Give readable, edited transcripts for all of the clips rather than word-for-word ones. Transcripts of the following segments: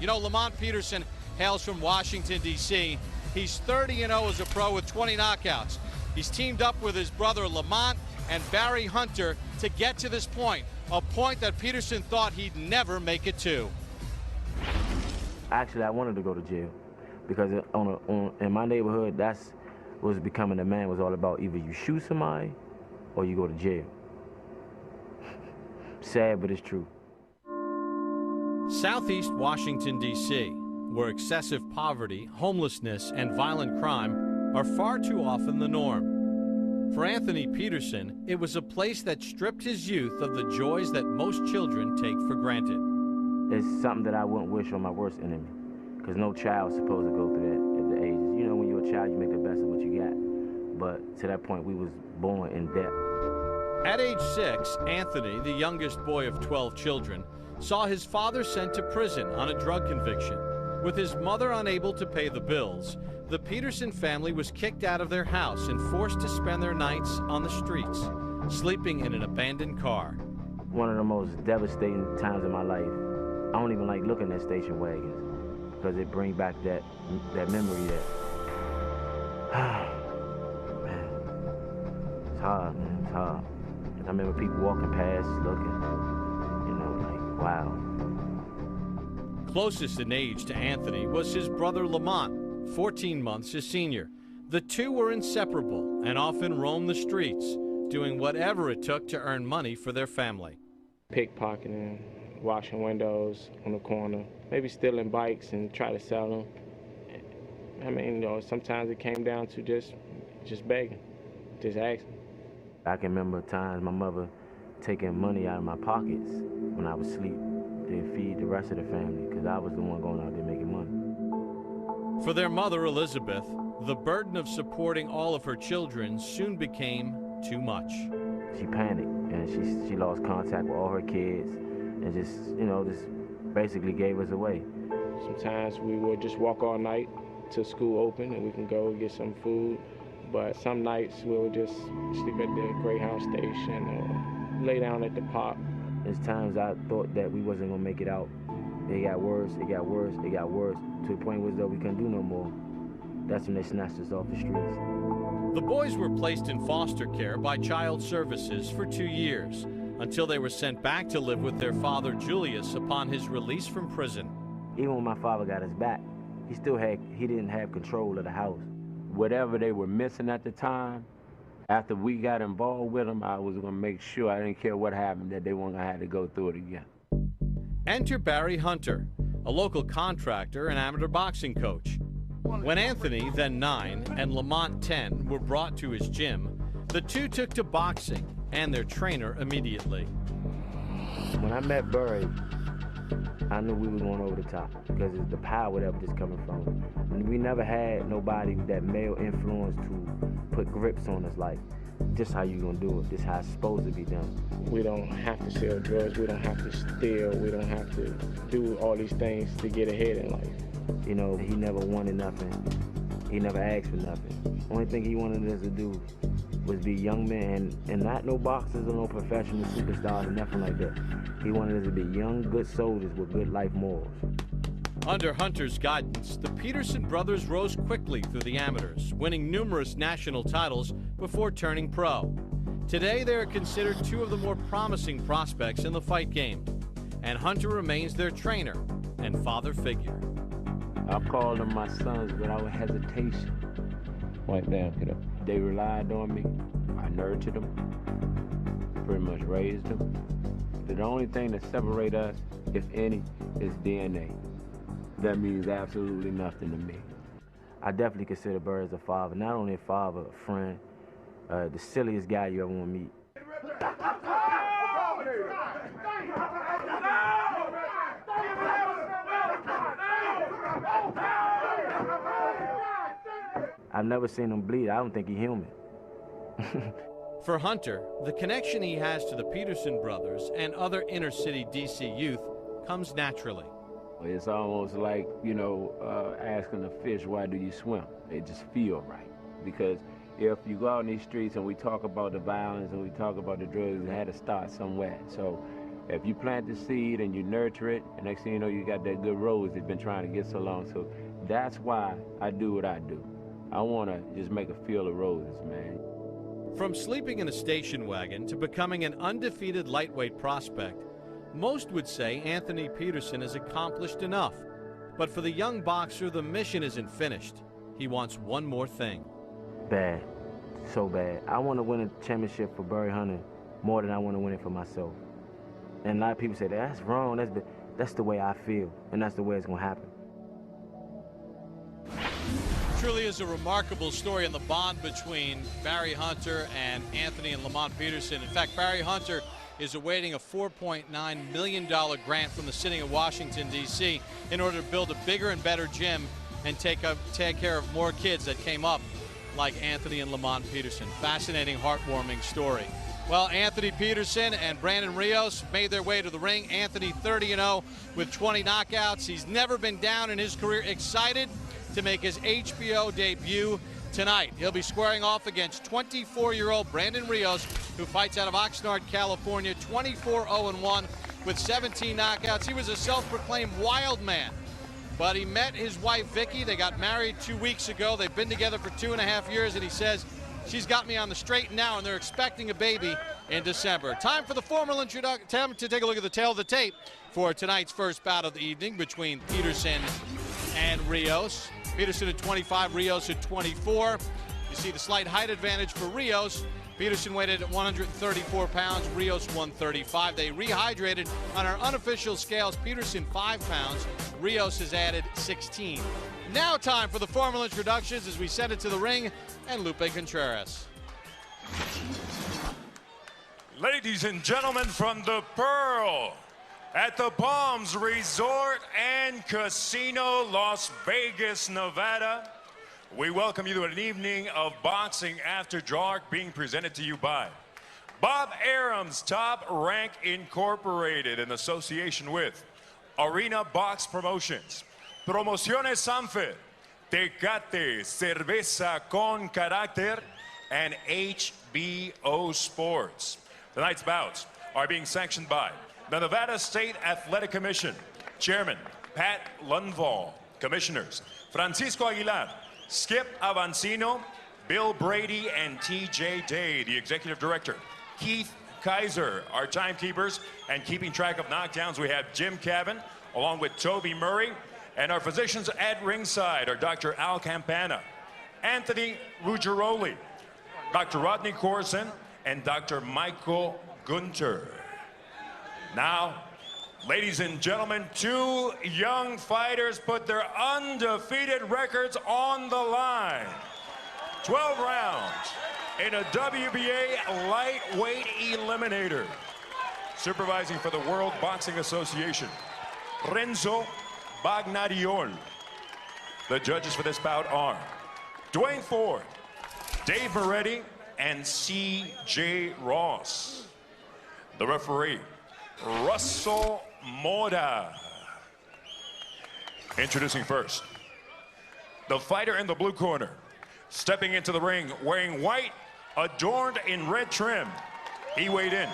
You know, Lamont Peterson hails from Washington, D.C. He's 30-0 as a pro with 20 knockouts. He's teamed up with his brother Lamont and Barry Hunter to get to this point, a point that Peterson thought he'd never make it to. Actually, I wanted to go to jail because in my neighborhood, that's what becoming a man was all about. Either you shoot somebody or you go to jail. Sad, but it's true. Southeast Washington, D.C., where excessive poverty, homelessness, and violent crime are far too often the norm. For Anthony Peterson, it was a place that stripped his youth of the joys that most children take for granted. It's something that I wouldn't wish on my worst enemy, because no child is supposed to go through that at the ages. You know, when you're a child, you make the best of what you got. But to that point, we was born in debt. At age 6, Anthony, the youngest boy of 12 children, saw his father sent to prison on a drug conviction. With his mother unable to pay the bills, the Peterson family was kicked out of their house and forced to spend their nights on the streets, sleeping in an abandoned car. One of the most devastating times of my life. I don't even like looking at station wagons because it brings back that memory that, man, it's hard, man, it's hard. I remember people walking past, looking, you know, like, wow. Closest in age to Anthony was his brother Lamont, 14 months his senior. The two were inseparable and often roamed the streets, doing whatever it took to earn money for their family. Pickpocketing, washing windows on the corner, maybe stealing bikes and try to sell them. I mean, you know, sometimes it came down to just begging, just asking. I can remember times my mother taking money out of my pockets when I was asleep to feed the rest of the family because I was the one going out there making money. For their mother, Elizabeth, the burden of supporting all of her children soon became too much. She panicked and she lost contact with all her kids and just, you know, just basically gave us away. Sometimes we would just walk all night till school open and we can go get some food. But some nights we'll just sleep at the Greyhound station or lay down at the park. There's times I thought that we wasn't gonna make it out. It got worse, it got worse, it got worse, to the point where we couldn't do no more. That's when they snatched us off the streets. The boys were placed in foster care by Child Services for 2 years, until they were sent back to live with their father Julius upon his release from prison. Even when my father got us back, he didn't have control of the house. Whatever they were missing at the time, after we got involved with them, I was going to make sure, I didn't care what happened, that they weren't going to have to go through it again. Enter Barry Hunter, a local contractor and amateur boxing coach. When Anthony, then 9, and Lamont, 10, were brought to his gym, the two took to boxing and their trainer immediately. When I met Barry, I knew we were going over the top because it's the power that was just coming from him. And we never had nobody that male influence to put grips on us like, this how you gonna do it, this how it's supposed to be done. We don't have to sell drugs, we don't have to steal, we don't have to do all these things to get ahead in life. You know, he never wanted nothing. He never asked for nothing. Only thing he wanted us to do was be young men and not no boxers or no professional superstars or nothing like that. He wanted us to be young, good soldiers with good life morals. Under Hunter's guidance, the Peterson brothers rose quickly through the amateurs, winning numerous national titles before turning pro. Today, they are considered two of the more promising prospects in the fight game, and Hunter remains their trainer and father figure. I called them my sons without hesitation. Right now, get up. They relied on me. I nurtured them, pretty much raised them. The only thing that separates us, if any, is DNA. That means absolutely nothing to me. I definitely consider Barry as a father, not only a father, a friend, the silliest guy you ever want to meet. I've never seen him bleed. I don't think he's human. For Hunter, the connection he has to the Peterson brothers and other inner-city D.C. youth comes naturally. It's almost like, you know, asking a fish, why do you swim? It just feels right. Because if you go out in these streets and we talk about the violence and we talk about the drugs, it had to start somewhere. So If you plant the seed and you nurture it, and next thing you know, you got that good rose that's been trying to get so long. So that's why I do what I do. I want to just make a field of roses, man. From sleeping in a station wagon to becoming an undefeated lightweight prospect, most would say Anthony Peterson has accomplished enough. But for the young boxer, the mission isn't finished. He wants one more thing. Bad. So bad. I want to win a championship for Barry Hunter more than I want to win it for myself. And a lot of people say, that's wrong. That's the way I feel, and that's the way it's going to happen. Truly is a remarkable story in the bond between Barry Hunter and Anthony and Lamont Peterson. In fact, Barry Hunter is awaiting a $4.9 million grant from the city of Washington, D.C. in order to build a bigger and better gym and take care of more kids that came up like Anthony and Lamont Peterson. Fascinating, heartwarming story. Well, Anthony Peterson and Brandon Rios made their way to the ring. Anthony 30-0 with 20 knockouts. He's never been down in his career. Excited to make his HBO debut tonight. He'll be squaring off against 24-year-old Brandon Rios, who fights out of Oxnard, California, 24-0-1 with 17 knockouts. He was a self-proclaimed wild man, but he met his wife, Vicky. They got married 2 weeks ago. They've been together for 2.5 years, and he says, she's got me on the straight and now, and they're expecting a baby in December. Time for the formal introduction. Time to take a look at the tail of the tape for tonight's first bout of the evening between Peterson and Rios. Peterson at 25, Rios at 24. You see the slight height advantage for Rios. Peterson weighed at 134 pounds, Rios 135. They rehydrated on our unofficial scales. Peterson 5 pounds, Rios has added 16. Now time for the formal introductions as we send it to the ring and Lupe Contreras. Ladies and gentlemen, from the Pearl at the Palms Resort and Casino, Las Vegas, Nevada, we welcome you to an evening of Boxing After Dark being presented to you by Bob Arum's Top Rank Incorporated in association with Arena Box Promotions, Promociones Sanfer, Tecate, Cerveza con Carácter, and HBO Sports. Tonight's bouts are being sanctioned by the Nevada State Athletic Commission, Chairman Pat Lundvall, Commissioners Francisco Aguilar, Skip Avancino, Bill Brady, and TJ Day, the Executive Director. Keith Kaiser, our timekeepers, and keeping track of knockdowns, we have Jim Cabin, along with Toby Murray, and our physicians at ringside are Dr. Al Campana, Anthony Ruggiero, Dr. Rodney Corson, and Dr. Michael Gunter. Now, ladies and gentlemen, two young fighters put their undefeated records on the line. 12 rounds in a WBA lightweight eliminator. Supervising for the World Boxing Association, Renzo Bagnariol. The judges for this bout are Dwayne Ford, Dave Moretti, and C.J. Ross. The referee, Russell Moda. Introducing first, the fighter in the blue corner, stepping into the ring wearing white, adorned in red trim. He weighed in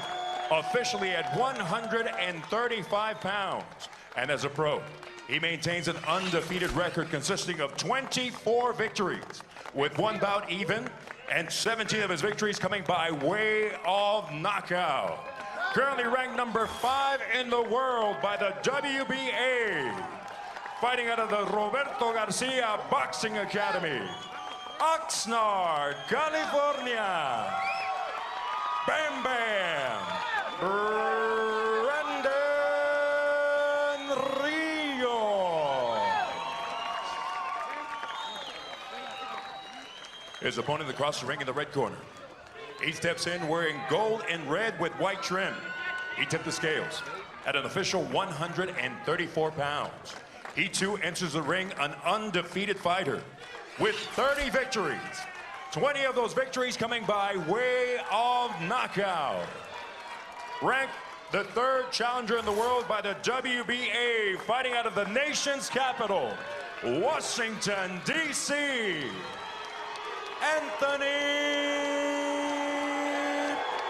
officially at 135 pounds. And as a pro, he maintains an undefeated record consisting of 24 victories, with one bout even, and 17 of his victories coming by way of knockout. Currently ranked number 5 in the world by the WBA. Fighting out of the Roberto Garcia Boxing Academy, Oxnard, California. Bam Bam, Brandon Rios. His opponent across the ring in the red corner. He steps in wearing gold and red with white trim. He tipped the scales at an official 134 pounds. He too enters the ring an undefeated fighter with 30 victories. 20 of those victories coming by way of knockout. Ranked the 3rd challenger in the world by the WBA, fighting out of the nation's capital, Washington, D.C., Anthony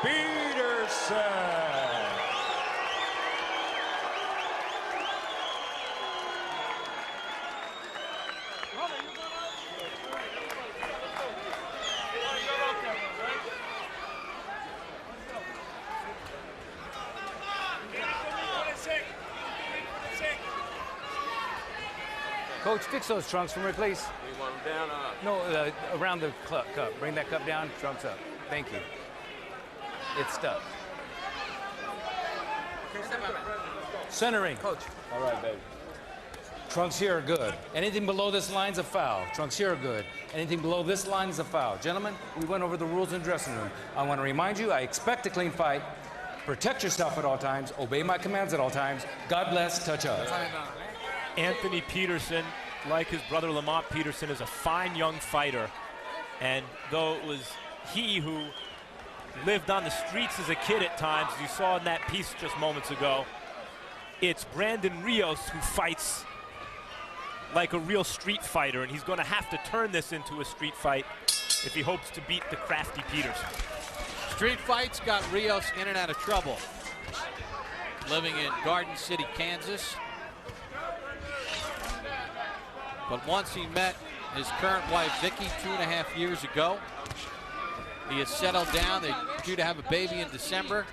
Peterson. Coach, fix those trunks for me, please. You want them down or up? No, around the cup. Bring that cup down, trunks up. Thank you. It's stuck. Centering. Coach. All right, baby. Trunks here are good. Anything below this line's a foul. Trunks here are good. Anything below this line is a foul. Gentlemen, we went over the rules in the dressing room. I want to remind you, I expect a clean fight. Protect yourself at all times. Obey my commands at all times. God bless. Touch up. Anthony Peterson, like his brother Lamont Peterson, is a fine young fighter. And though it was he who lived on the streets as a kid at times, as you saw in that piece just moments ago, it's Brandon Rios who fights like a real street fighter, and he's going to have to turn this into a street fight if he hopes to beat the crafty Peterson. Street fights got Rios in and out of trouble. Living in Garden City, Kansas. But once he met his current wife, Vicky, 2.5 years ago, he has settled down. They're due to have a baby in December.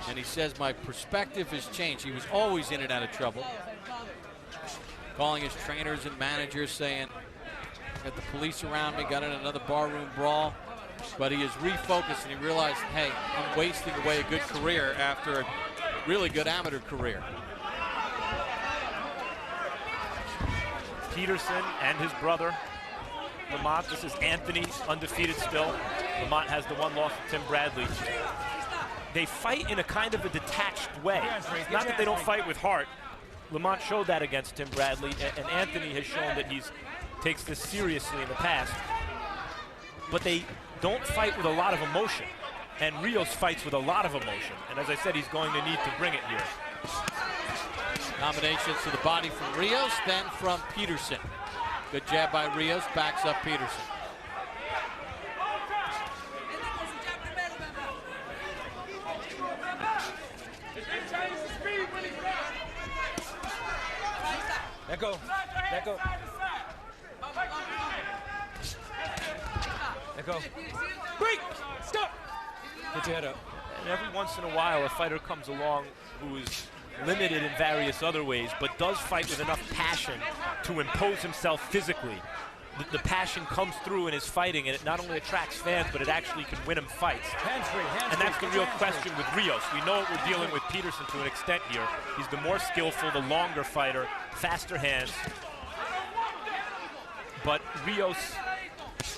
And he says, my perspective has changed. He was always in and out of trouble. Calling his trainers and managers saying, got the police around me, got in another barroom brawl. But he is refocused and he realized, hey, I'm wasting away a good career after a really good amateur career. Peterson and his brother Lamont. This is Anthony, undefeated still. Lamont has the one loss to Tim Bradley. They fight in a kind of a detached way. Not that they don't fight with heart. Lamont showed that against Tim Bradley, and Anthony has shown that he takes this seriously in the past. But they don't fight with a lot of emotion, and Rios fights with a lot of emotion. And as I said, he's going to need to bring it here. Combinations to the body from Rios, then from Peterson. Good jab by Rios, backs up Peterson. Let go. Let go. Let go. Break! Stop! Put your head up. And every once in a while, a fighter comes along who is limited in various other ways, but does fight with enough passion to impose himself physically. The passion comes through in his fighting, and it not only attracts fans, but it actually can win him fights. And that's the real question with Rios. We know what we're dealing with Peterson to an extent here. He's the more skillful, the longer fighter, faster hands. But Rios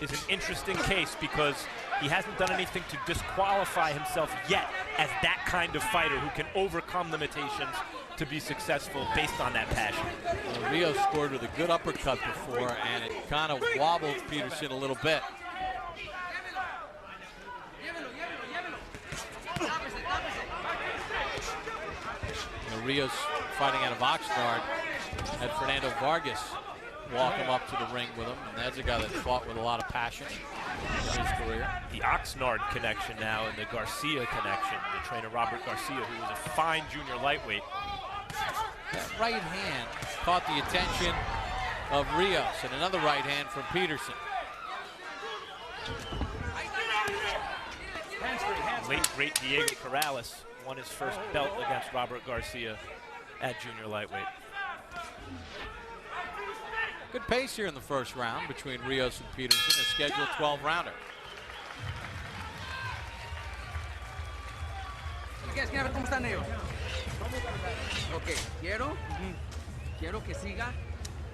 is an interesting case because he hasn't done anything to disqualify himself yet as that kind of fighter who can overcome limitations to be successful based on that passion. Well, Rios scored with a good uppercut before, and it kind of wobbled Peterson a little bit. Rios fighting out of Oxnard had Fernando Vargas walk him up to the ring with him, and that's a guy that fought with a lot of passion in his career. The Oxnard connection now and the Garcia connection. The trainer Robert Garcia, who was a fine junior lightweight. That right hand caught the attention of Rios, and another right hand from Peterson. Late great Diego Corrales won his first belt against Robert Garcia at junior lightweight. Good pace here in the first round between Rios and Peterson, a scheduled 12-rounder. Okay, quiero que siga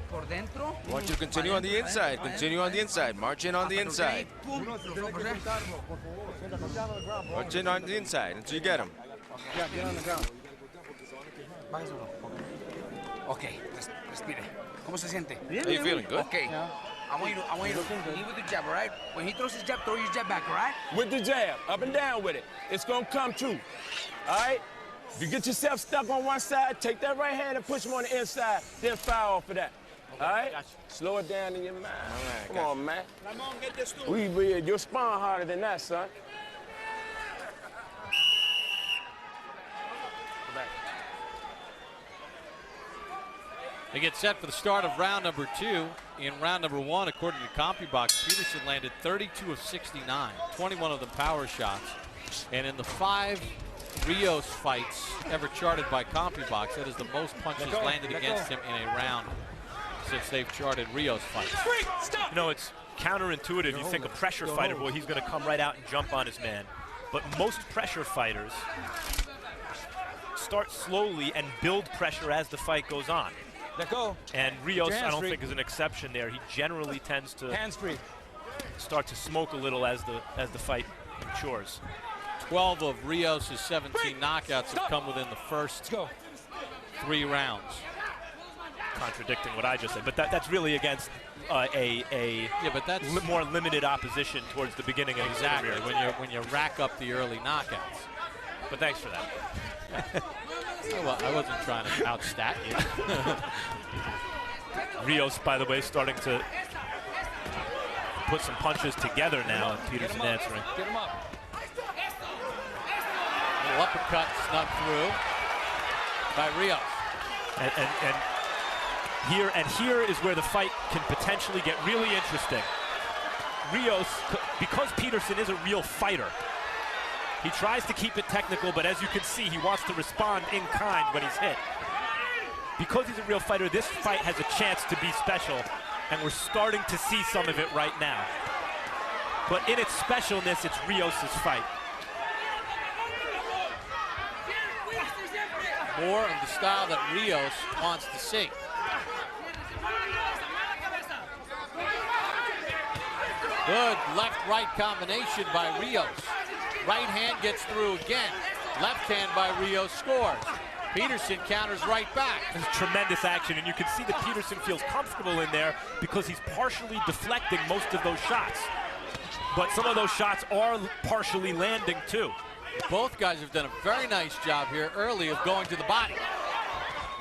por dentro. I want you to continue on the inside. Continue on the inside. March in on the inside. March in on the inside until you get him. Okay, respire. ¿Cómo se siente? Are you feeling good? Okay. I want you to lead with the jab, all right? When he throws his jab, throw your jab back, all right? With the jab, up and down with it. It's gonna come true. All right? If you get yourself stuck on one side, take that right hand and push him on the inside, then fire off of that. All right? Slow it down in your mind. Come on, man. Your spine harder than that, son. They get set for the start of round number 2. In round number 1, according to CompuBox, Peterson landed 32 of 69, 21 of them power shots. And in the 5 Rios fights ever charted by CompuBox, that is the most punches landed against him in a round. since they've charted Rios fights. You know, it's counterintuitive. You think a pressure fighter, boy, he's going to come right out and jump on his man. But most pressure fighters start slowly and build pressure as the fight goes on. Let go. And Rios, I don't think, is an exception there. He generally tends to start to smoke a little as the fight matures. 12 of Rios' 17 knockouts have come within the first 3 rounds. Contradicting what I just said, but that's really against more limited opposition towards the beginning of his career. When you rack up the early knockouts. But thanks for that. Well, I wasn't trying to outstat you. Rios, by the way, starting to put some punches together now, and Peterson answering. Get him up. Little uppercut snuck through by Rios. And here is where the fight can potentially get really interesting. Rios, because Peterson is a real fighter, he tries to keep it technical, but as you can see, he wants to respond in kind when he's hit. Because he's a real fighter, this fight has a chance to be special, and we're starting to see some of it right now. But in its specialness, it's Rios' fight. More of the style that Rios wants to see. Good left-right combination by Rios. Right hand gets through again. Left hand by Rios scores. Peterson counters right back. It's tremendous action, and you can see that Peterson feels comfortable in there because he's partially deflecting most of those shots. But some of those shots are partially landing too. Both guys have done a very nice job here early of going to the body.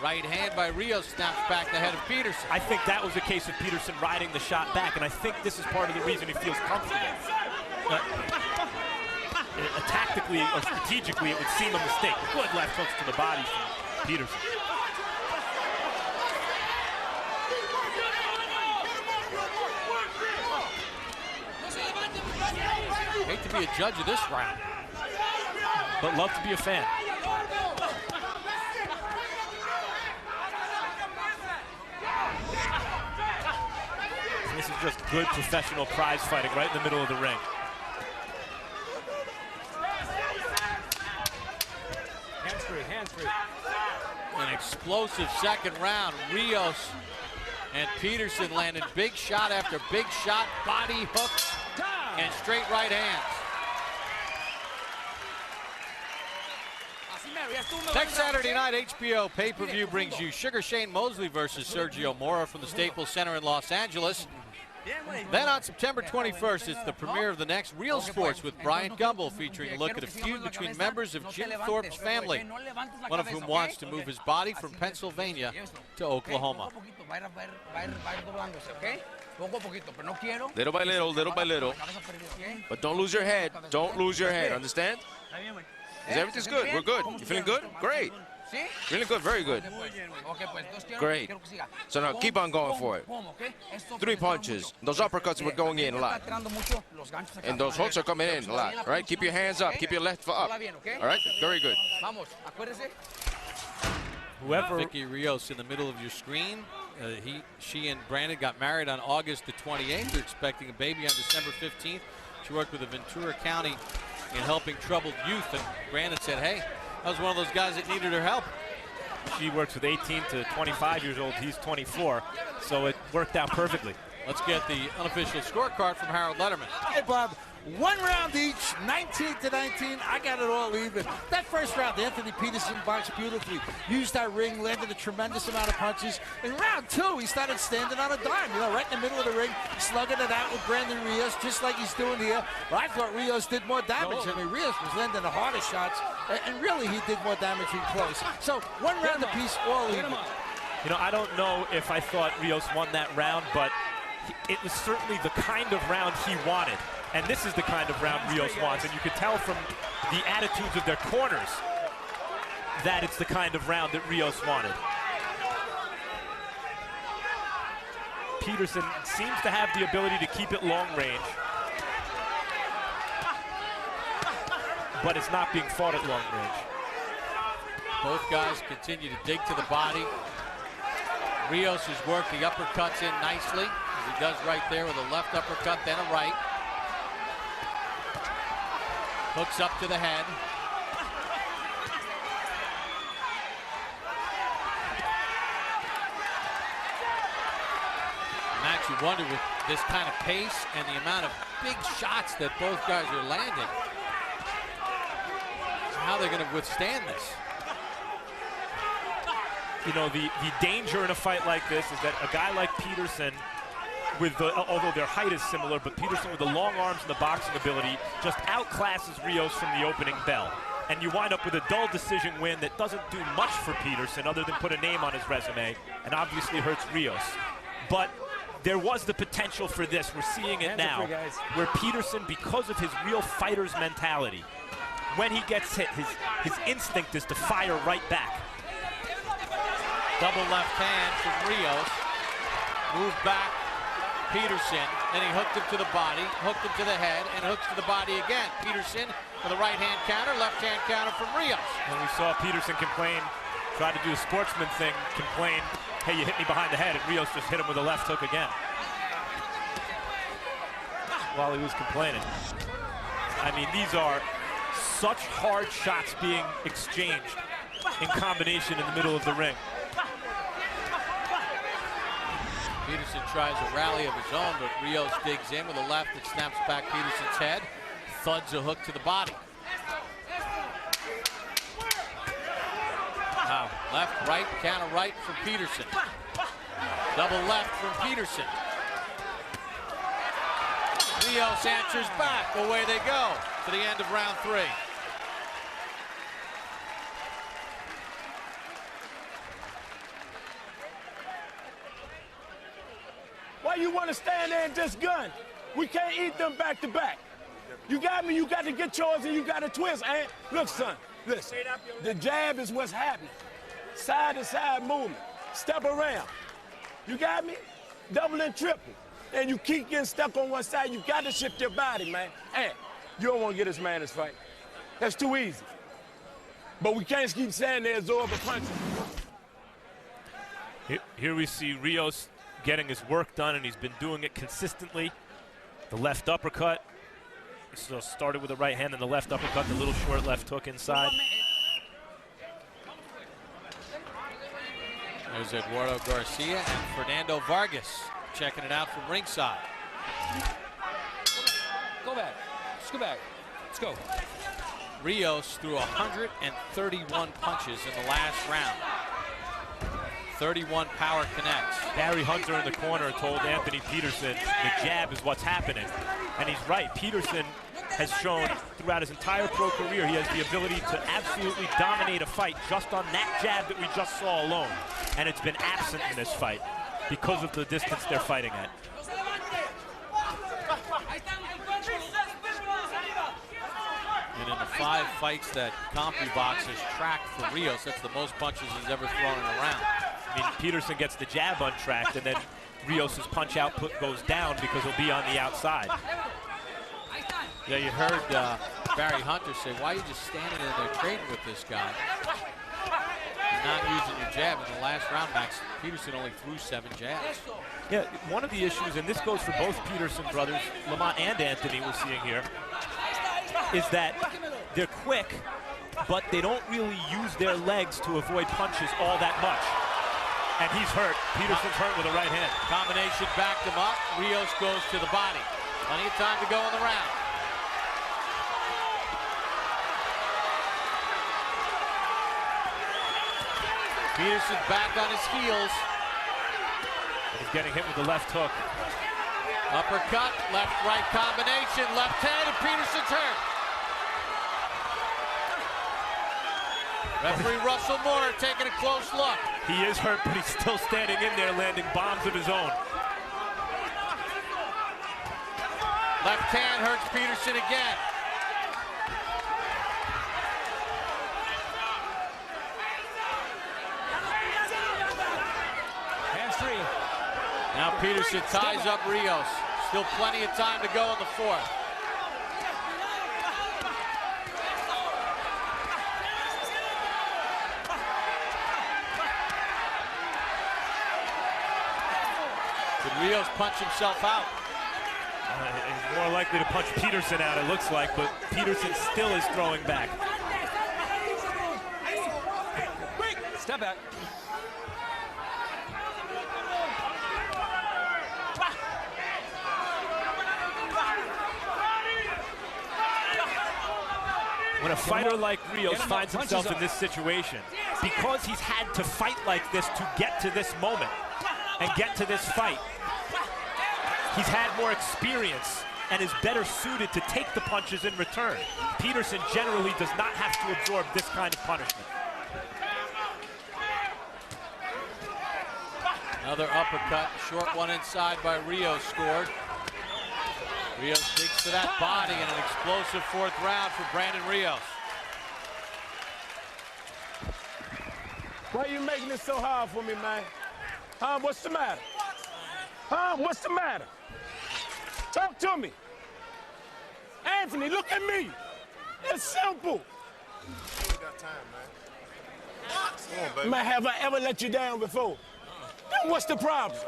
Right hand by Rios snaps back the head of Peterson. I think that was a case of Peterson riding the shot back, and I think this is part of the reason he feels comfortable. Tactically or strategically, it would seem a mistake. Good left hooks to the body from Peterson. Hate to be a judge of this round, but love to be a fan. This is just good professional prize fighting right in the middle of the ring. Hands free. An explosive second round. Rios and Peterson landed big shot after big shot, body hooks, and straight right hands. Next Saturday night, HBO pay-per-view brings you Sugar Shane Mosley versus Sergio Mora from the Staples Center in Los Angeles. Then on September 21st, it's the premiere of the next Real Sports with Bryant Gumbel, featuring a look at a feud between members of Jim Thorpe's family, one of whom wants to move his body from Pennsylvania to Oklahoma. Little by little. But don't lose your head. Don't lose your head, understand? Everything's good. We're good. You feeling good? Great. Feeling good, very good. Great. So now keep on going for it. 3 punches. Those uppercuts were going in a lot. And those hooks are coming in a lot. All right? Keep your hands up. Keep your left foot up. All right? Very good. Whoever Vicky Rios in the middle of your screen. She and Brandon got married on August the 28th. They're expecting a baby on December 15th. She worked with the Ventura County in helping troubled youth, and Brandon said, hey, I was one of those guys that needed her help. She works with 18 to 25 years old. He's 24, so it worked out perfectly. Let's get the unofficial scorecard from Harold Letterman. Hey, Bob. 1 round each, 19 to 19. I got it all even. That first round, Anthony Peterson boxed beautifully. Used that ring, landed a tremendous amount of punches. In round 2, he started standing on a dime, right in the middle of the ring, slugging it out with Brandon Rios, just like he's doing here. But I thought Rios did more damage. I mean, Rios was landing the hardest shots, and really he did more damage in close. So 1 round apiece, all even. I don't know if I thought Rios won that round, but it was certainly the kind of round he wanted. And this is the kind of round Rios wants. And you could tell from the attitudes of their corners that it's the kind of round that Rios wanted. Peterson seems to have the ability to keep it long range, but it's not being fought at long range. Both guys continue to dig to the body. Rios has worked the uppercuts in nicely, as he does right there with a left uppercut, then a right. Hooks up to the head. Max, you wonder with this kind of pace and the amount of big shots that both guys are landing, how they're going to withstand this. You know, the danger in a fight like this is that a guy like Peterson, although their height is similar, but Peterson with the long arms and the boxing ability just outclasses Rios from the opening bell. And you wind up with a dull decision win that doesn't do much for Peterson other than put a name on his resume, and obviously hurts Rios. But there was the potential for this. We're seeing it now, where Peterson, because of his real fighter's mentality, when he gets hit, his instinct is to fire right back. Double left hand from Rios. Move back, Peterson. Then he hooked him to the body, hooked him to the head, and hooks to the body again. Peterson with a right hand counter, left hand counter from Rios. And we saw Peterson complain, try to do a sportsman thing, complain, hey, you hit me behind the head, and Rios just hit him with a left hook again while he was complaining. I mean, these are such hard shots being exchanged in combination in the middle of the ring. Peterson tries a rally of his own, but Rios digs in with a left that snaps back Peterson's head, thuds a hook to the body. Now, left, right, counter right from Peterson. Double left from Peterson. Rios answers back. Away they go to the end of round 3. Why you want to stand there and just gun? We can't eat them back to back. You got me, you got to get yours and you got to twist, ain't? Look, son, listen. The jab is what's happening. Side to side movement. Step around. You got me? Double and triple. And you keep getting stuck on one side, you got to shift your body, man. Hey, you don't want to get this man this fight. That's too easy. But we can't keep standing there absorbing punches. Here we see Rios getting his work done, and he's been doing it consistently. The left uppercut. So started with the right hand and the left uppercut, the little short left hook inside. There's Eduardo Garcia and Fernando Vargas checking it out from ringside. Go back. Let's go back. Let's go. Rios threw 131 punches in the last round. 31 power connects. Barry Hunter in the corner told Anthony Peterson the jab is what's happening. And he's right. Peterson has shown throughout his entire pro career he has the ability to absolutely dominate a fight just on that jab that we just saw alone. And it's been absent in this fight because of the distance they're fighting at. And in the 5 fights that CompuBox has tracked for Rios, that's the most punches he's ever thrown in a round. I mean, Peterson gets the jab untracked, and then Rios' punch output goes down because he'll be on the outside. Yeah, you heard Barry Hunter say, why are you just standing in there trading with this guy? You're not using your jab. In the last round, Max, Peterson only threw 7 jabs. Yeah, one of the issues, and this goes for both Peterson brothers, Lamont and Anthony we're seeing here, is that they're quick, but they don't really use their legs to avoid punches all that much. And he's hurt. Peterson's hurt with a right hand. Combination backed him up. Rios goes to the body. Plenty of time to go in the round. Peterson back on his heels. He's getting hit with the left hook. Uppercut, left-right combination, left hand, and Peterson's hurt. Referee Russell Moore taking a close look. He is hurt, but he's still standing in there, landing bombs of his own. Left hand hurts Peterson again. Hands free. Now Peterson ties up Rios. Still plenty of time to go in the 4th. Did Rios punch himself out? He's more likely to punch Peterson out, it looks like, but Peterson still is throwing back. Step back. When a fighter like Rios finds himself in this situation, because he's had to fight like this to get to this moment and get to this fight, he's had more experience and is better suited to take the punches in return. Peterson generally does not have to absorb this kind of punishment. Another uppercut, short one inside by Rios scored. Rios digs to that body in an explosive fourth round for Brandon Rios. Why are you making it so hard for me, man? Huh? What's the matter? Huh? What's the matter? Talk to me. Anthony, look at me. It's simple. We got time, man. Come on, baby. Man, have I ever let you down before? Then what's the problem?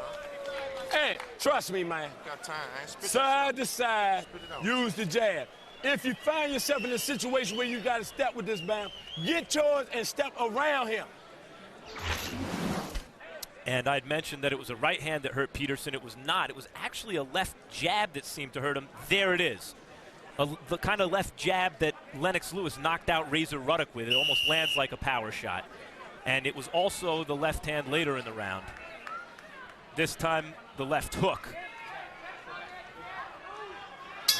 Hey, trust me, man. Got time. Side to side, use the jab. If you find yourself in a situation where you got to step with this man, get yours and step around him. And I'd mentioned that it was a right hand that hurt Peterson. It was not. It was actually a left jab that seemed to hurt him. There it is. The kind of left jab that Lennox Lewis knocked out Razor Ruddock with. It almost lands like a power shot. And it was also the left hand later in the round. This time, the left hook.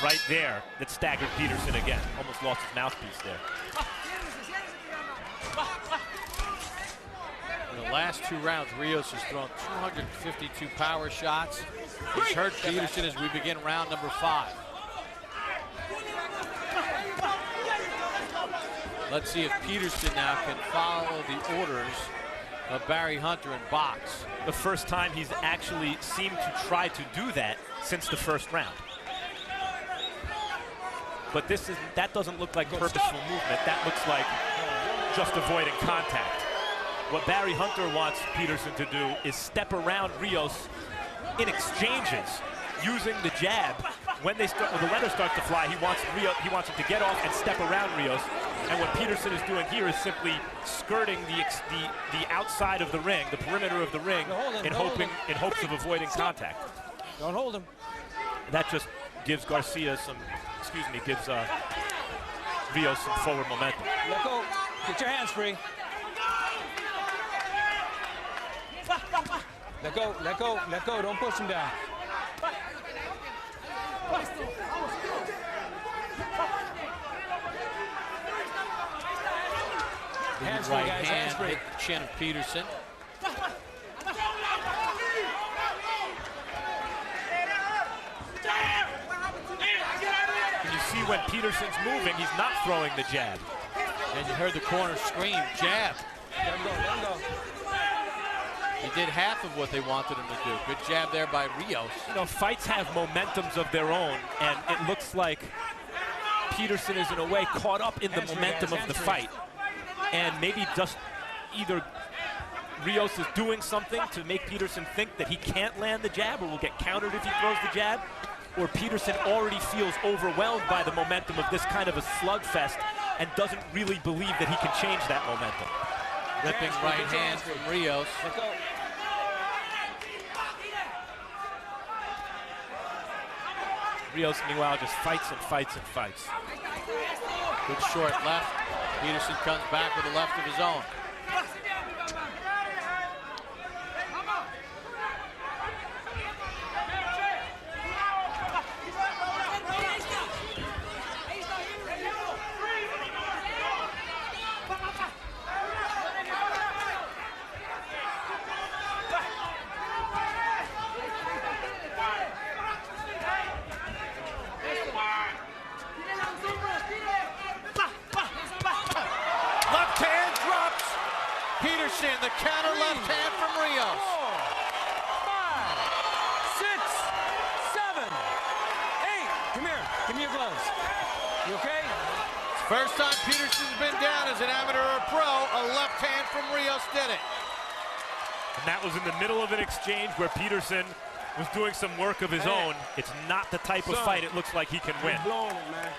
Right there, that staggered Peterson again. Almost lost his mouthpiece there. In the last two rounds, Rios has thrown 252 power shots. He's hurt Peterson as we begin round number 5. Let's see if Peterson now can follow the orders of Barry Hunter and box. The first time he's actually seemed to try to do that since the first round. But that doesn't look like purposeful movement. That looks like just avoiding contact. What Barry Hunter wants Peterson to do is step around Rios in exchanges using the jab. When the leather starts to fly, he wants him to get off and step around Rios. And what Peterson is doing here is simply skirting the outside of the ring, the perimeter of the ring, in hopes of avoiding contact. Don't hold him. That just gives Rios some forward momentum. Let go. Get your hands free. Let go, let go, let go. Don't push him down. Hands right hand hit the chin of Peterson. Can you see when Peterson's moving, he's not throwing the jab. And you heard the corner scream, jab. Let him go, let him go. He did half of what they wanted him to do. Good jab there by Rios. You know, fights have momentums of their own, and it looks like Peterson is in a way caught up in the momentum of the fight. And maybe just either Rios is doing something to make Peterson think that he can't land the jab or will get countered if he throws the jab, or Peterson already feels overwhelmed by the momentum of this kind of a slugfest and doesn't really believe that he can change that momentum. Ripping right hand from Rios. Rios, meanwhile, just fights and fights and fights. Good short left. Peterson comes back with a left of his own. Peterson, the counter left hand from Rios. 4, 5, 6, 7, 8. Come here. Give me your gloves. You okay? First time Peterson's been down as an amateur or pro, a left hand from Rios did it. And that was in the middle of an exchange where Peterson was doing some work of his own. It's not the type of fight it looks like he can win. You blowing it, man.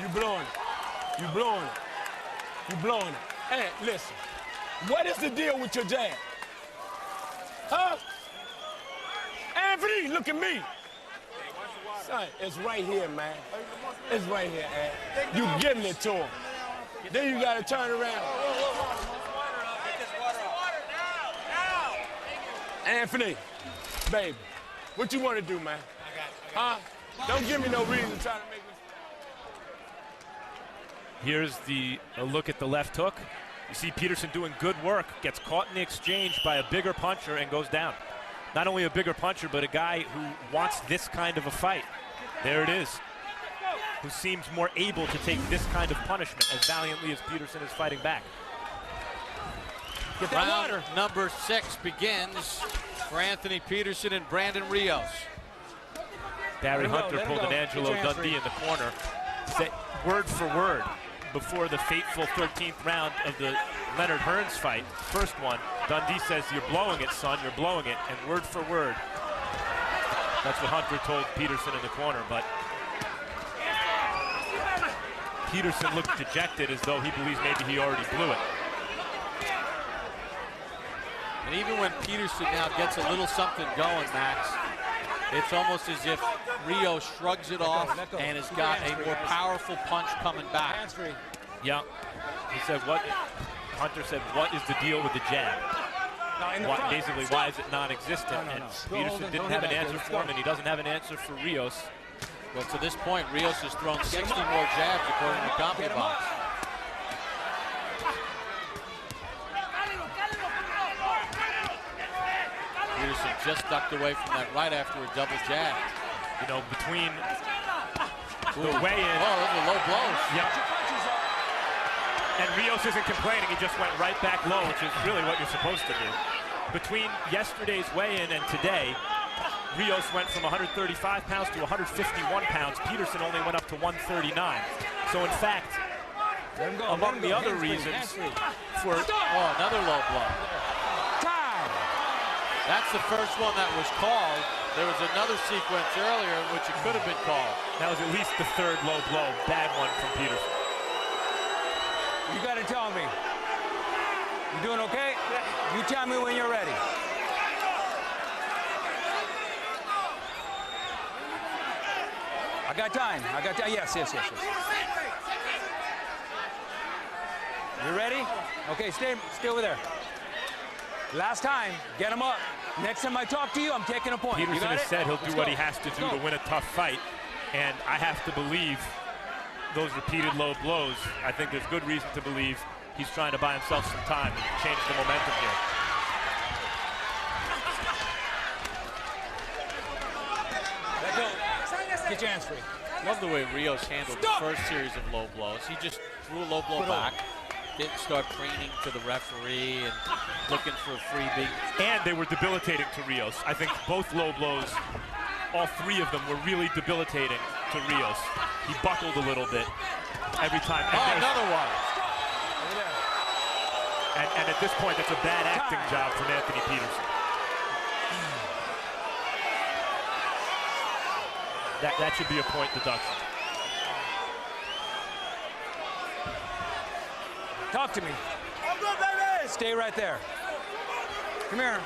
You blowing it. You blowing it. You blowing it. Hey, listen. What is the deal with your jab? Huh? Anthony, look at me. Son, it's right here, man. It's right here, Ed. You giving it to him. Then you gotta turn around. Anthony, baby, what you want to do, man? Huh? Don't give me no reason to try to make me. Here's a look at the left hook. You see Peterson doing good work, gets caught in the exchange by a bigger puncher and goes down. Not only a bigger puncher, but a guy who wants this kind of a fight. There it is. Who seems more able to take this kind of punishment as valiantly as Peterson is fighting back. Get that water. Number 6 begins for Anthony Peterson and Brandon Rios. Barry Hunter pulled an Angelo Dundee in the corner. Said word for word before the fateful 13th round of the Leonard Hearns fight, first one, Dundee says, "You're blowing it, son, you're blowing it," and word for word, that's what Hunter told Peterson in the corner, but Peterson looked dejected as though he believes maybe he already blew it. And even when Peterson now gets a little something going, Max, it's almost as if Rios shrugs it off and has got a more powerful punch coming back. Yeah, he said, Hunter said, what is the deal with the jab? Basically, why is it non-existent? And Peterson didn't have an answer for him, and he doesn't have an answer for Rios. Well, to this point, Rios has thrown 60 more jabs according to CompuBox. Peterson just ducked away from that right after a double jab. You know, between the weigh-in. Oh, those are low blows. Yep. And Rios isn't complaining. He just went right back low, which is really what you're supposed to do. Between yesterday's weigh-in and today, Rios went from 135 pounds to 151 pounds. Peterson only went up to 139. So, in fact, among the other reasons for... Oh, another low blow. That's the first one that was called. There was another sequence earlier in which it could have been called. That was at least the third low blow. Bad one from Peterson. You got to tell me. You doing okay? You tell me when you're ready. I got time. I got time. Yes. You ready? Okay, stay over there. Last time, get him up. Next time I talk to you, I'm taking a point. Peterson has said he'll do what he has to do to win a tough fight, and I have to believe those repeated low blows. I think there's good reason to believe he's trying to buy himself some time and change the momentum here. Get your hands free. Love the way Rios handled the first series of low blows. He just threw a low blow back. Didn't start preening to the referee and looking for a freebie. And they were debilitating to Rios. I think both low blows, all three of them were really debilitating to Rios. He buckled a little bit every time. And another one. And at this point, that's a bad acting job from Anthony Peterson. That should be a point deduction. Talk to me. I'm good, baby. Stay right there. Come here.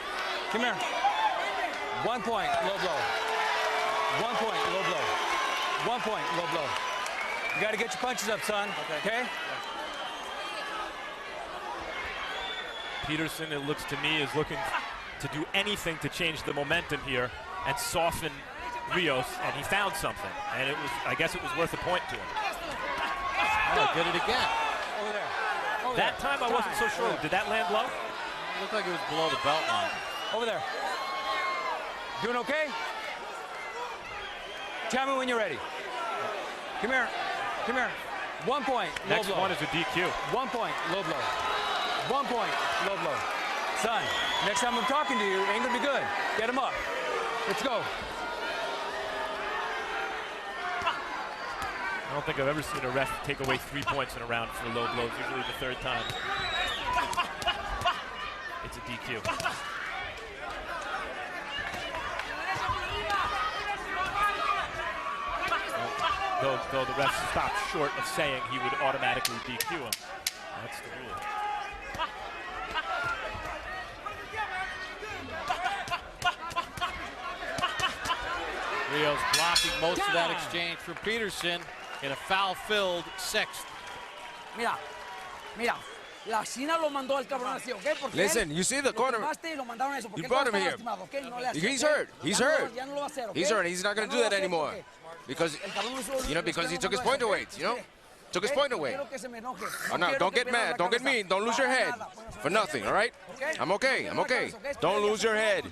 1 point, low blow. 1 point, low blow. 1 point, low blow. You got to get your punches up, son. Okay? Peterson, it looks to me, is looking to do anything to change the momentum here and soften Rios, and he found something. And it was, I guess it was worth a point to him. Oh, did it again. Over there. That time I wasn't so sure. Did that land low? It looked like it was below the belt line. Over there. Doing okay? Tell me when you're ready. Come here. 1 point, low Next blow. one is a DQ. 1 point, low blow. 1 point, low blow. Son, next time I'm talking to you, ain't gonna be good. Get him up. Let's go. I don't think I've ever seen a ref take away 3 points in a round for low blows, usually the third time. It's a DQ. though the ref stopped short of saying he would automatically DQ him. That's the rule. Rios blocking most of that exchange from Peterson in a foul-filled sixth. Mira, la China lo mandó al cabrón así, ¿ok? Porque listen, you see the corner. You brought him here. He's hurt. He's hurt. He's hurt. He's not going to do that anymore. Because, you know, because he took his point away, you know? Took his point away. Oh, no, don't get mad. Don't get mean. Don't lose your head for nothing, all right? I'm okay. I'm okay. Don't lose your head.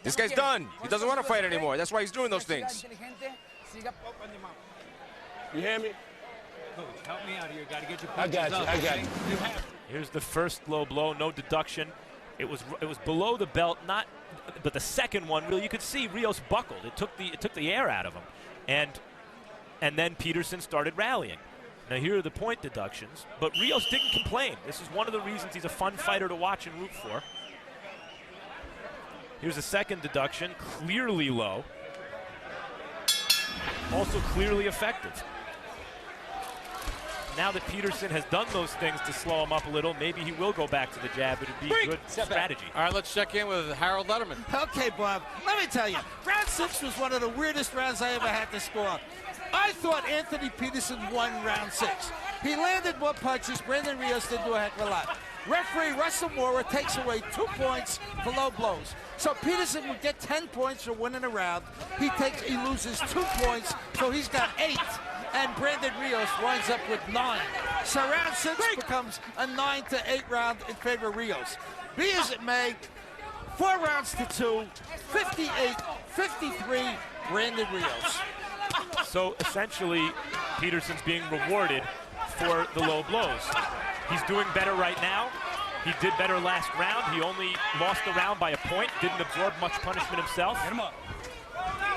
This guy's done. He doesn't want to fight anymore. That's why he's doing those things. You hear me? Coach, help me out here. Got to get your I got you. I got you. Here's the first low blow, no deduction. It was below the belt, but the second one, really, you could see Rios buckled. It took the air out of him, and then Peterson started rallying. Now here are the point deductions, but Rios didn't complain. This is one of the reasons he's a fun fighter to watch and root for. Here's a second deduction, clearly low. Also clearly effective. Now that Peterson has done those things to slow him up a little, maybe he will go back to the jab. It would be a good strategy. All right, let's check in with Harold Letterman. Okay, Bob, let me tell you, round 6 was one of the weirdest rounds I ever had to score. I thought Anthony Peterson won round 6. He landed more punches. Brandon Rios didn't do a heck of a lot. Referee Russell Mora takes away 2 points for low blows. So Peterson would get 10 points for winning a round. He loses 2 points, so he's got 8. And Brandon Rios winds up with 9. So round 6 becomes a 9-8 round in favor of Rios. Be as it may, 4 rounds to 2, 58-53, Brandon Rios. So essentially, Peterson's being rewarded for the low blows. He's doing better right now. He did better last round. He only lost the round by a point, didn't absorb much punishment himself. Get him up.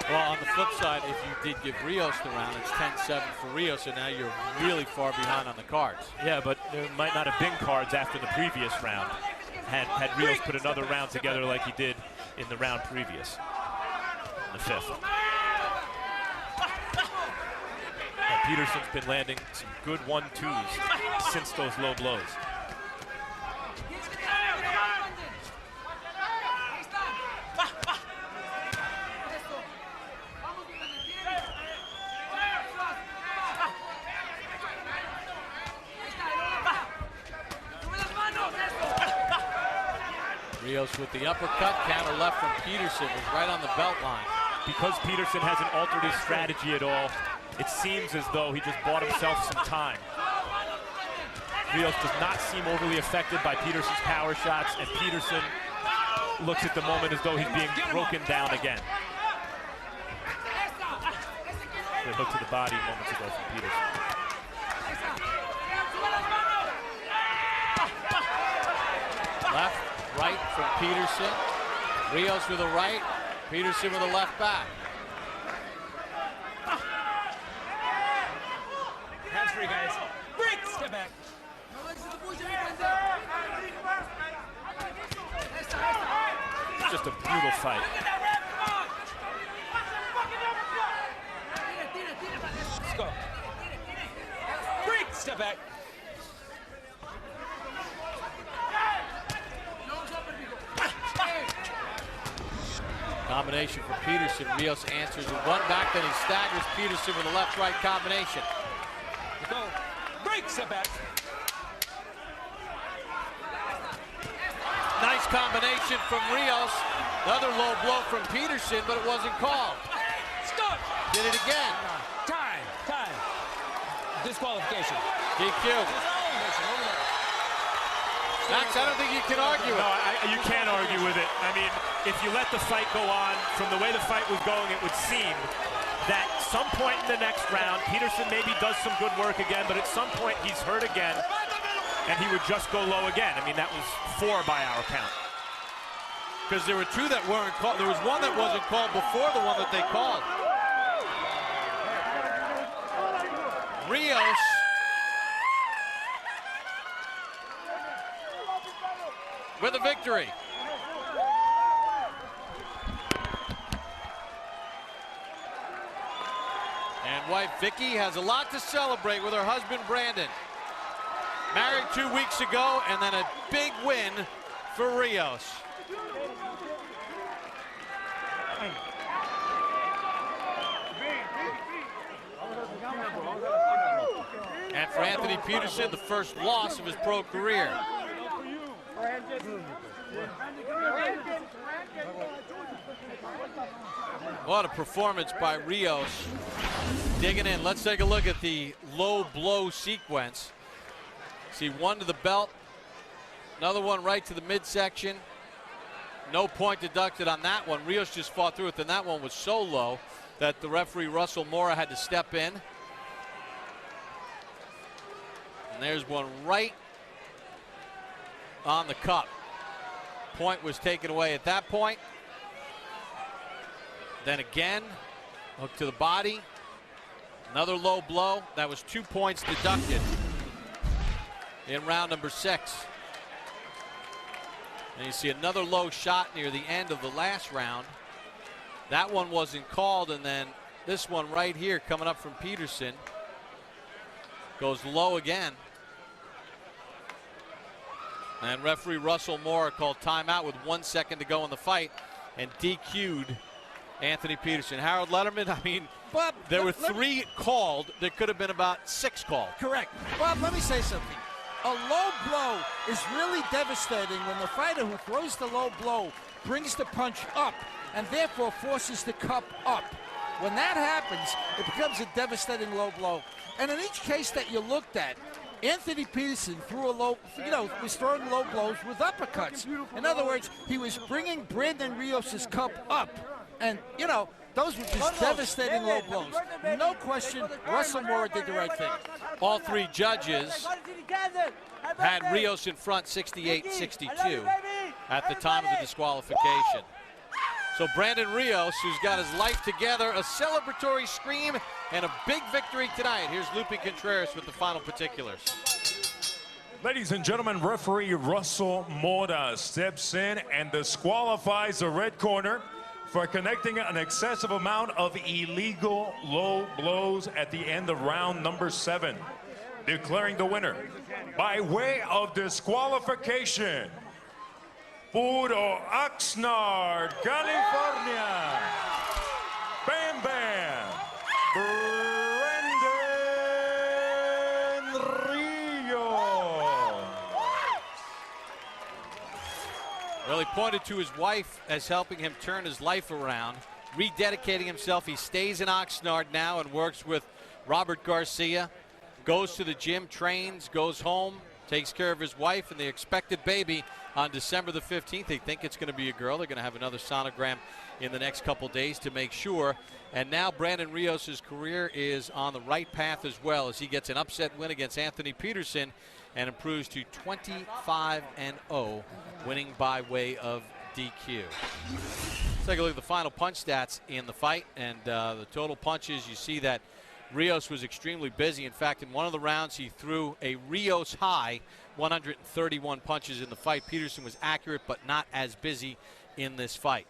Well, on the flip side, if you did give Rios the round, it's 10-7 for Rios, so now you're really far behind on the cards. Yeah, but there might not have been cards after the previous round had Rios put another round together like he did in the round previous, in the 5th. And Peterson's been landing some good 1-2s since those low blows. Rios with the uppercut, counter left from Peterson was right on the belt line. Because Peterson hasn't altered his strategy at all, it seems as though he just bought himself some time. Rios does not seem overly affected by Peterson's power shots, and Peterson looks at the moment as though he's being broken down again. The hook to the body moments ago from Peterson. Left, right from Peterson. Rios with a right, Peterson with a left back. Hands free, guys. Break! Step back. It's just a brutal fight. Let's go. Break! Step back. Combination for Peterson. Rios answers with one back, then he staggers Peterson with a left-right combination. Go. Break. Step back. Nice combination from Rios. Another low blow from Peterson, but it wasn't called. Stop. Did it again. Time. Disqualification. DQ. Max, I don't think you can argue it. No, you can't argue with it. I mean, if you let the fight go on, from the way the fight was going, it would seem that some point in the next round, Peterson maybe does some good work again, but at some point he's hurt again, and he would just go low again. I mean, that was 4 by our count. Because there were 2 that weren't called. There was one that wasn't called before the one that they called. Rios with a victory. And wife Vicky has a lot to celebrate with her husband Brandon. Married 2 weeks ago, and then a big win for Rios. And for Anthony Peterson, the first loss of his pro career. What a performance by Rios. Digging in. Let's take a look at the low blow sequence. See one to the belt, another one right to the midsection. No point deducted on that one. Rios just fought through it, and that one was so low that the referee Russell Mora had to step in. And there's one right on the cup. Point was taken away at that point. Then again, hook to the body. Another low blow. That was 2 points deducted in round number 6. And you see another low shot near the end of the last round. That one wasn't called, and then this one right here coming up from Peterson goes low again. And referee Russell Mora called timeout with 1 second to go in the fight and DQ'd Anthony Peterson. Harold Letterman, I mean, Bob, there were 3 called. There could have been about 6 called. Correct. Bob, let me say something. A low blow is really devastating when the fighter who throws the low blow brings the punch up and therefore forces the cup up. When that happens, it becomes a devastating low blow. And in each case that you looked at, Anthony Peterson threw a low, was throwing low blows with uppercuts. In other words, he was bringing Brandon Rios' cup up. And, those were just devastating low blows. No question, Russell Mora did the right thing. All 3 judges had Rios in front 68-62 at the time of the disqualification. So Brandon Rios, who's got his life together, a celebratory scream, and a big victory tonight. Here's Lupe Contreras with the final particulars. Ladies and gentlemen, referee Russell Mora steps in and disqualifies the red corner for connecting an excessive amount of illegal low blows at the end of round number 7. Declaring the winner by way of disqualification, Puro Oxnard, California, Bam Bam, Brandon Rios. Well, he pointed to his wife as helping him turn his life around, rededicating himself. He stays in Oxnard now and works with Robert Garcia, goes to the gym, trains, goes home, takes care of his wife and the expected baby on December the 15th. They think it's going to be a girl. They're going to have another sonogram in the next couple days to make sure. And now Brandon Rios' career is on the right path as well as he gets an upset win against Anthony Peterson and improves to 25-0, winning by way of DQ. Let's take a look at the final punch stats in the fight, and the total punches. You see that Rios was extremely busy. In fact, in one of the rounds, he threw a Rios high 131 punches in the fight. Peterson was accurate, but not as busy in this fight.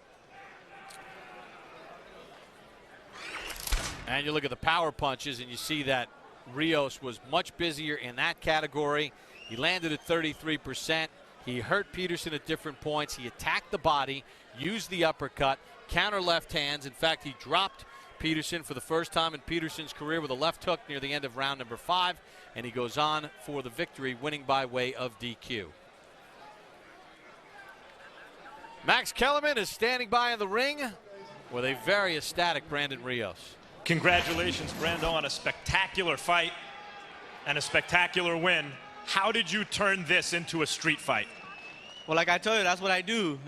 And you look at the power punches, and you see that Rios was much busier in that category. He landed at 33%. He hurt Peterson at different points. He attacked the body, used the uppercut, counter left hands. In fact, he dropped Peterson for the first time in Peterson's career with a left hook near the end of round number 5, and he goes on for the victory, winning by way of DQ. Max Kellerman is standing by in the ring with a very ecstatic Brandon Rios. Congratulations, Brando, on a spectacular fight and a spectacular win. How did you turn this into a street fight? Well, like I told you, that's what I do.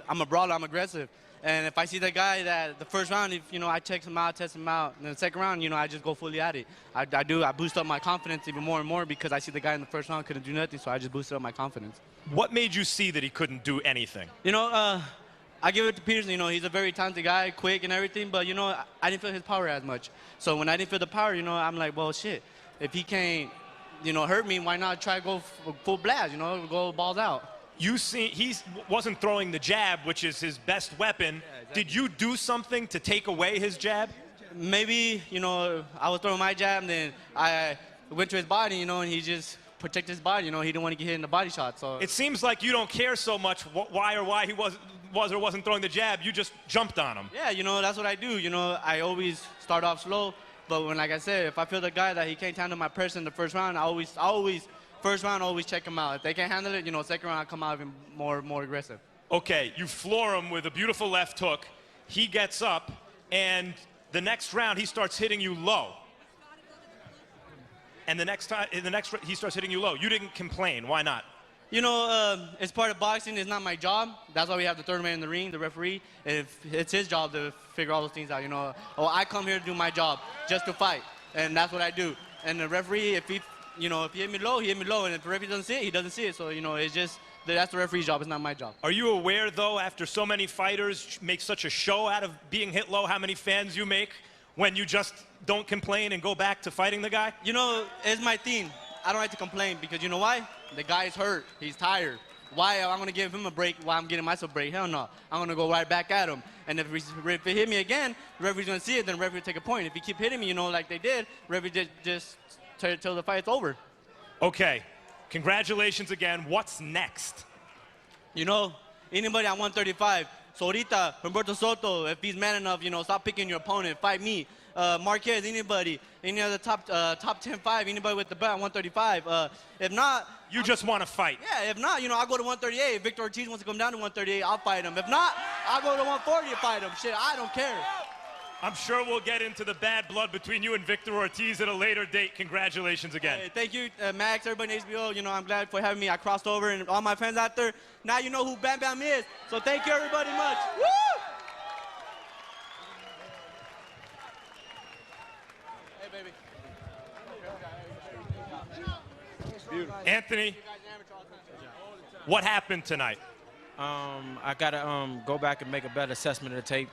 I'm a brawler, I'm aggressive. And if I see the guy that the first round, I check him out, test him out. And then the second round, I just go fully at it. I boost up my confidence even more and more because I see the guy in the first round couldn't do nothing, so I just boosted up my confidence. What made you see that he couldn't do anything? I give it to Peterson. He's a very talented guy, quick and everything, but, I didn't feel his power as much. So when I didn't feel the power, I'm like, well, shit, if he can't, hurt me, why not try to go full blast, go balls out. You see, he wasn't throwing the jab, which is his best weapon. Yeah, exactly. Did you do something to take away his jab? maybe, you know, I was throwing my jab, and then I went to his body, you know, and he just protected his body. You know, he didn't want to get hit in the body shot. So it seems like you don't care so much why he was or wasn't throwing the jab. You just jumped on him. Yeah, you know, that's what I do. You know, I always start off slow, but when, like I said, if I feel the guy that he can't handle my press in the first round, I always first round, always check him out. If they can't handle it, you know, second round, I come out even more aggressive. Okay, you floor him with a beautiful left hook. He gets up, and the next round, he starts hitting you low. And the next he starts hitting you low. You didn't complain. Why not? You know, it's part of boxing. It's not my job. That's why we have the third man in the ring, the referee. If it's his job to figure all those things out, you know. Oh, I come here to do my job, just to fight, and that's what I do. And the referee, if he hit me low, he hit me low, and if the referee doesn't see it, he doesn't see it. So, you know, it's just that's the referee's job. It's not my job. Are you aware, though, after so many fighters make such a show out of being hit low, how many fans you make when you just don't complain and go back to fighting the guy? You know, it's my thing. I don't like to complain because you know why? The guy's hurt. He's tired. Why am I going to give him a break while I'm getting myself a break? Hell no. I'm going to go right back at him. And if he hit me again, the referee's going to see it, then the referee will take a point. If he keep hitting me, you know, like they did, the referee just till the fight's over. Okay. Congratulations again. What's next? You know, anybody at 135, Sorita, Humberto Soto, if he's man enough, you know, stop picking your opponent, fight me. Marquez, anybody, any other top 10, 5, anybody with the belt at 135. If not, you just want to fight. Yeah, if not, you know, I'll go to 138. If Victor Ortiz wants to come down to 138, I'll fight him. If not, I'll go to 140 to fight him. Shit, I don't care. I'm sure we'll get into the bad blood between you and Victor Ortiz at a later date. Congratulations again. Hey, thank you, Max, everybody in HBO. You know, I'm glad for having me. I crossed over, and all my fans out there, now you know who Bam Bam is. So thank you, everybody, much. Woo! Hey, baby. Anthony, what happened tonight? I gotta go back and make a better assessment of the tape.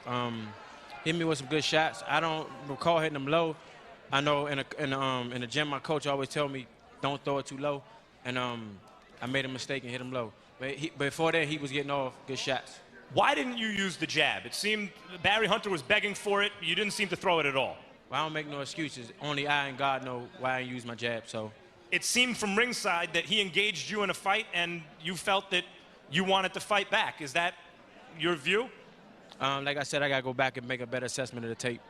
Hit me with some good shots. I don't recall hitting them low. I know in the gym, my coach always tell me don't throw it too low, and I made a mistake and hit him low. But before that, he was getting off good shots. Why didn't you use the jab? It seemed Barry Hunter was begging for it. You didn't seem to throw it at all. Well, I don't make no excuses. Only I and God know why I use my jab. So it seemed from ringside that he engaged you in a fight, and you felt that you wanted to fight back. Is that your view? Like I said, I got to go back and make a better assessment of the tape.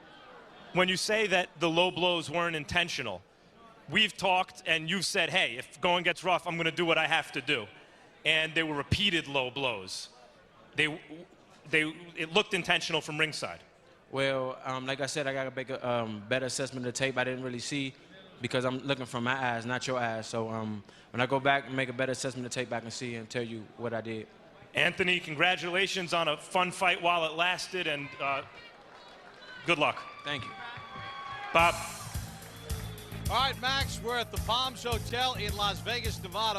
When you say that the low blows weren't intentional, we've talked and you've said, hey, if going gets rough, I'm going to do what I have to do. And they were repeated low blows. It looked intentional from ringside. Well, like I said, I got to make a better assessment of the tape. I didn't really see because I'm looking from my eyes, not your eyes. So when I go back and make a better assessment of the tape, I can see and tell you what I did. Anthony, congratulations on a fun fight while it lasted, and good luck. Thank you. Bob. All right, Max, we're at the Palms Hotel in Las Vegas, Nevada.